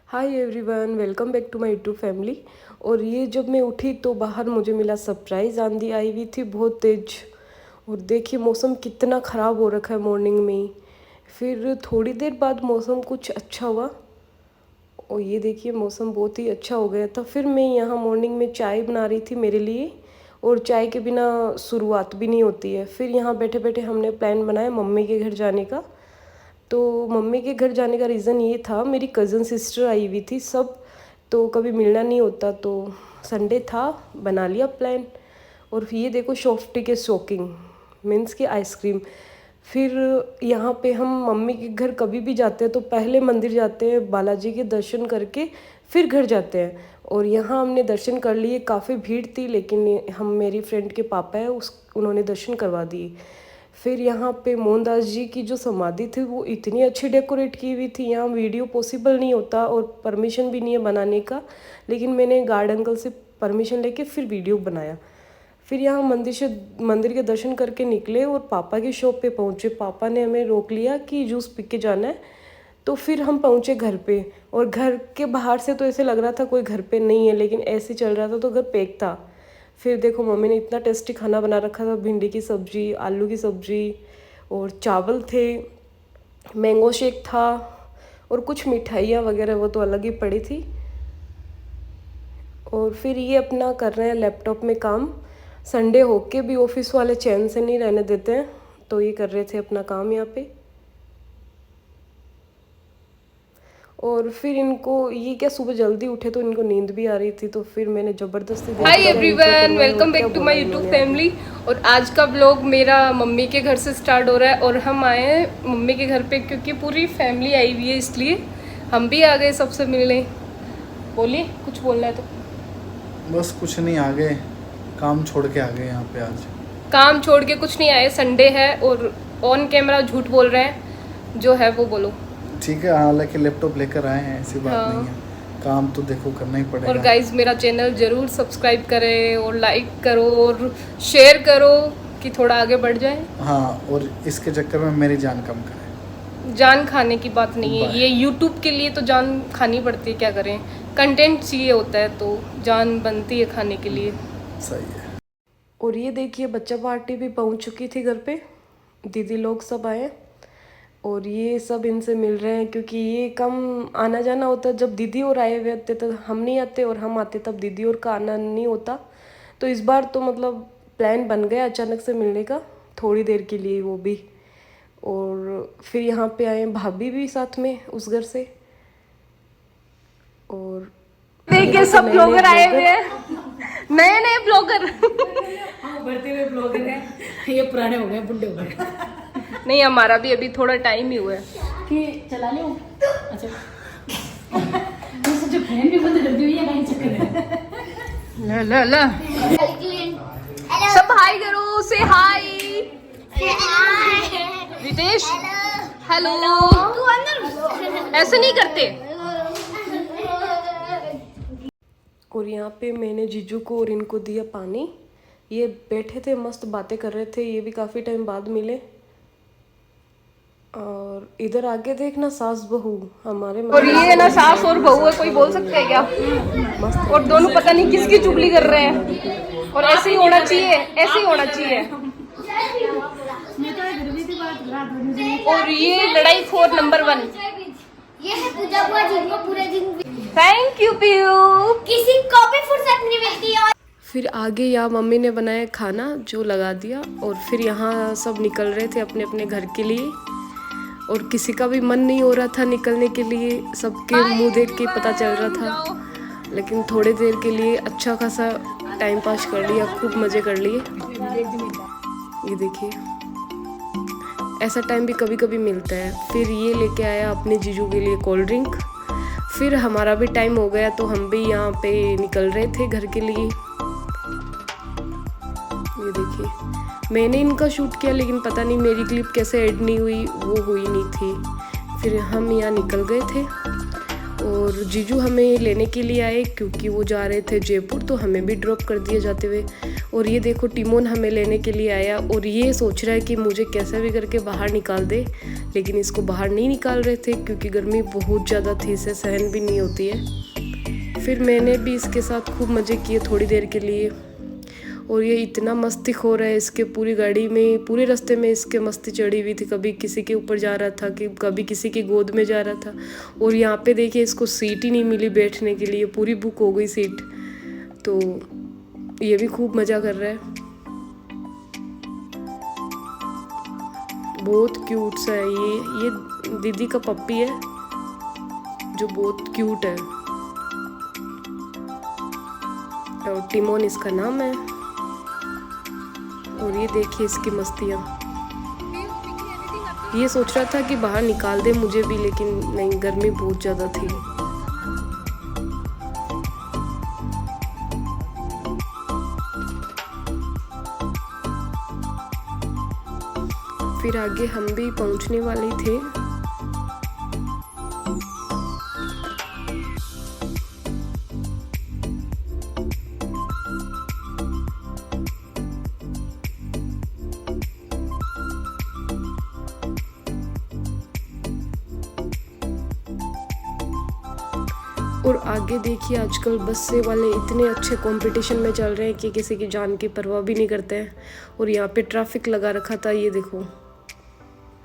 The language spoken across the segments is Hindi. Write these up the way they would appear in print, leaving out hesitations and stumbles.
Hi everyone, welcome back to my YouTube family. और ये जब मैं उठी तो बाहर मुझे मिला सरप्राइज़, आंधी आई हुई थी बहुत तेज़। और देखिए मौसम कितना ख़राब हो रखा है मॉर्निंग में ही। फिर थोड़ी देर बाद मौसम कुछ अच्छा हुआ और ये देखिए मौसम बहुत ही अच्छा हो गया था। फिर मैं यहाँ मॉर्निंग में चाय बना रही थी मेरे लिए, और चाय के बिना शुरुआत भी नहीं होती है। फिर यहाँ बैठे बैठे हमने प्लान बनाया मम्मी के घर जाने का। तो मम्मी के घर जाने का रीज़न ये था, मेरी कज़न सिस्टर आई हुई थी सब, तो कभी मिलना नहीं होता, तो संडे था, बना लिया प्लान। और ये देखो सॉफ्टी के शॉकिंग मीन्स की आइसक्रीम। फिर यहाँ पे हम मम्मी के घर कभी भी जाते हैं तो पहले मंदिर जाते हैं, बालाजी के दर्शन करके फिर घर जाते हैं। और यहाँ हमने दर्शन कर लिए, काफ़ी भीड़ थी लेकिन हम मेरी फ्रेंड के पापा है उन्होंने दर्शन करवा दिए। फिर यहाँ पे मोहनदास जी की जो समाधि थी वो इतनी अच्छी डेकोरेट की हुई थी, यहाँ वीडियो पॉसिबल नहीं होता और परमिशन भी नहीं है बनाने का, लेकिन मैंने गार्ड अंकल से परमिशन लेके फिर वीडियो बनाया। फिर यहाँ मंदिर के दर्शन करके निकले और पापा की शॉप पे पहुँचे। पापा ने हमें रोक लिया कि जूस पी के जाना है, तो फिर हम पहुँचे घर पे। और घर के बाहर से तो ऐसे लग रहा था कोई घर पे नहीं है, लेकिन ऐसे चल रहा था तो घर पैक था। फिर देखो मम्मी ने इतना टेस्टी खाना बना रखा था, भिंडी की सब्ज़ी, आलू की सब्ज़ी और चावल थे, मैंगो शेक था और कुछ मिठाइयाँ वगैरह वो तो अलग ही पड़ी थी। और फिर ये अपना कर रहे हैं लैपटॉप में काम। संडे होके भी ऑफिस वाले चैन से नहीं रहने देते हैं, तो ये कर रहे थे अपना काम यहाँ पे। और फिर इनको ये क्या सुबह जल्दी उठे तो इनको नींद भी आ रही थी, तो फिर मैंने ज़बरदस्ती hi everyone, welcome back to my YouTube family. और आज का ब्लॉग मेरा मम्मी के घर से स्टार्ट हो रहा है और हम आए हैं मम्मी के घर पे क्योंकि पूरी फैमिली आई हुई है, इसलिए हम भी आ गए सबसे मिलने। बोलिए, कुछ बोलना है तो। बस कुछ नहीं, आ गए, काम छोड़ के आ गए यहाँ पे आज। काम छोड़ के कुछ नहीं आए, संडे है और ऑन कैमरा झूठ बोल रहे हैं, जो है वो बोलो। ठीक है, हालांकि लैपटॉप लेकर आए हैं, ऐसी बात हाँ। नहीं है, काम तो देखो करना ही पड़ेगा। और गाइज मेरा चैनल ज़रूर सब्सक्राइब करें और लाइक करो और शेयर करो कि थोड़ा आगे बढ़ जाए। हाँ, और इसके चक्कर में मेरी जान कम करे। जान खाने की बात नहीं है, ये यूट्यूब के लिए तो जान खानी पड़ती है, क्या करें, कंटेंट चाहिए होता है तो जान बनती है खाने के लिए। सही है। और ये देखिए बच्चा पार्टी भी पहुंच चुकी थी घर पे, दीदी लोग सब आए और ये सब इनसे मिल रहे हैं, क्योंकि ये कम आना जाना होता है। जब दीदी और आए हुए होते तो हम नहीं आते, और हम आते तब दीदी और का आना नहीं होता। तो इस बार तो मतलब प्लान बन गया अचानक से मिलने का, थोड़ी देर के लिए वो भी। और फिर यहाँ पे आए भाभी भी साथ में उस घर से। और देखिए सब ब्लॉगर आए हुए हैं, नए नए ब्लॉगर। बढ़ते हुए ब्लॉगर है, ये पुराने हो गए, बुढ़े हो गए। नहीं, हमारा भी अभी थोड़ा टाइम ही हुआ है कि चला लो। अच्छा जो फैन भी बंद कर दी हुई है, कहीं चक्कर है। ला ला सब हाय करो, से हाय। रितेश हेलो। ऐसे नहीं करते। और यहाँ पे मैंने जीजू को और इनको दिया पानी। ये बैठे थे मस्त बातें कर रहे थे, ये भी काफ़ी टाइम बाद मिले। और इधर आगे देखना सास बहू हमारे, और ये ना सास और बहू है, कोई बोल सकते हैं क्या? मस्त। और दोनों पता नहीं किसकी चुगली कर रहे हैं, और ऐसे ही होना चाहिए, ऐसे ही होना चाहिए। और ये लड़ाई खोर नंबर 1। ये है पूजा बुआ, जिनको पूरे दिन थैंक यू पीयू। किसी को भी फुर्सत नहीं मिलती है। फिर आगे यहाँ मम्मी ने बनाया खाना जो लगा दिया, और फिर यहाँ सब निकल रहे थे अपने अपने घर के लिए। और किसी का भी मन नहीं हो रहा था निकलने के लिए, सबके मुंह देख के पता चल रहा था। लेकिन थोड़ी देर के लिए अच्छा खासा टाइम पास कर लिया, खूब मज़े कर लिए। ये देखिए ऐसा टाइम भी कभी कभी मिलता है। फिर ये लेके आया अपने जीजू के लिए कोल्ड ड्रिंक। फिर हमारा भी टाइम हो गया तो हम भी यहाँ पे निकल रहे थे घर के लिए। ये देखिए मैंने इनका शूट किया, लेकिन पता नहीं मेरी क्लिप कैसे ऐड नहीं हुई, वो हुई नहीं थी। फिर हम यहाँ निकल गए थे और जीजू हमें लेने के लिए आए क्योंकि वो जा रहे थे जयपुर, तो हमें भी ड्रॉप कर दिए जाते हुए। और ये देखो टिमोन हमें लेने के लिए आया और ये सोच रहा है कि मुझे कैसा भी करके बाहर निकाल दे, लेकिन इसको बाहर नहीं निकाल रहे थे क्योंकि गर्मी बहुत ज़्यादा थी, इसे सहन भी नहीं होती है। फिर मैंने भी इसके साथ खूब मज़े किए थोड़ी देर के लिए। और ये इतना मस्ती खो रहा है, इसके पूरी गाड़ी में पूरे रास्ते में इसके मस्ती चढ़ी हुई थी। कभी किसी के ऊपर जा रहा था कि कभी किसी की गोद में जा रहा था। और यहाँ पे देखिए इसको सीट ही नहीं मिली बैठने के लिए, पूरी बुक हो गई सीट। तो ये भी खूब मज़ा कर रहा है। बहुत क्यूट सा है ये दीदी का पप्पी है जो बहुत क्यूट है। और टिमोन इसका नाम है। और ये देखिए इसकी मस्तियाँ। ये सोच रहा था कि बाहर निकाल दे मुझे भी, लेकिन नहीं, गर्मी बहुत ज़्यादा थी। फिर आगे हम भी पहुंचने वाले थे। और आगे देखिए आजकल बस से वाले इतने अच्छे कंपटीशन में चल रहे हैं कि किसी की जान की परवाह भी नहीं करते हैं। और यहाँ पे ट्रैफिक लगा रखा था, ये देखो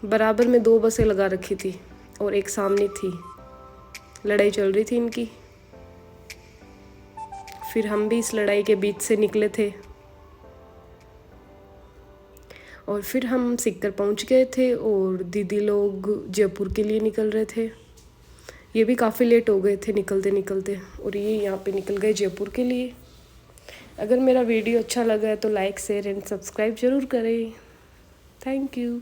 बराबर में 2 बसें लगा रखी थी और एक सामने थी। लड़ाई चल रही थी इनकी। फिर हम भी इस लड़ाई के बीच से निकले थे और फिर हम सीकर पहुँच गए थे और दीदी लोग जयपुर के लिए निकल रहे थे। ये भी काफ़ी लेट हो गए थे निकलते निकलते, और ये यहाँ पे निकल गए जयपुर के लिए। अगर मेरा वीडियो अच्छा लगा है तो लाइक शेयर एंड सब्सक्राइब ज़रूर करें। Thank you.